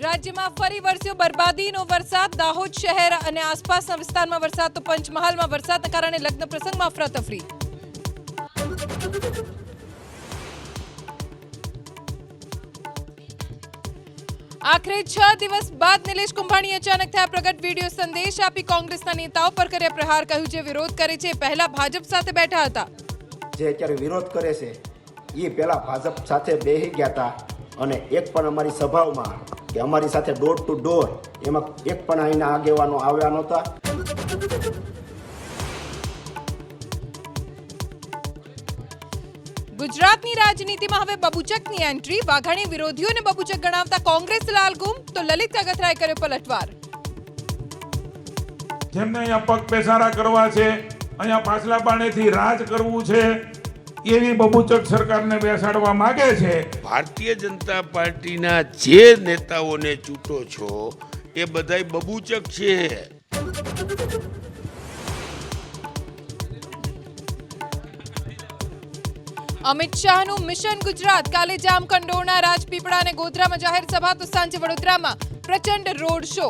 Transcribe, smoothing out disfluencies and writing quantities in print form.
રાજ્યમાં ફરી વરસ્યો બરબાદીનો વરસાદ. દાહોદ શહેર અને આસપાસના વિસ્તારમાં વરસાદ તો પંચમહાલમાં વરસાદના કારણે લગ્ન પ્રસંગમાં અફરાતફરી. આખરે 6 દિવસ બાદ નિલેશ કુંભાણી અચાનક થયા પ્રગટ. વિડીયો સંદેશ આપી કોંગ્રેસના નેતાઓ પર કર્યા પ્રહાર. કહ્યું જે વિરોધ કરે છે પહેલા ભાજપ સાથે બેઠા હતા. જે અત્યારે વિરોધ કરે છે એ પહેલા ભાજપ સાથે બેસી ગયા હતા અને એક પણ અમારી સભાઓમાં કે અમારી સાથે ડોર ટુ ડોર એમાં એક પણ અહીંના આગેવાનો આવ્યા નહોતા. ગુજરાતની રાજનીતિમાં હવે બબુચકની એન્ટ્રી. વાઘાણી વિરોધીઓને બબુચક ગણાવતા કોંગ્રેસ લાલઘુમ તો લલિત કગથરાએ કર્યો પલટવાર. જેમને અહીંયા પગ પેસારા કરવા છે, અહીંયા પાછલા બાણેથી રાજ કરવું છે, એવી બબુચક સરકારને બેસાડવા માંગે છે. ભારતીય જનતા પાર્ટીના જે નેતાઓને ચૂંટો છો એ બધાય બબુચક છે. અમિત શાહનું મિશન ગુજરાત. કાલે જામકંડોરણા, રાજપીપળા અને ગોધરામાં જાહેર સભા તો સાંજે વડોદરામાં પ્રચંડ રોડ શો.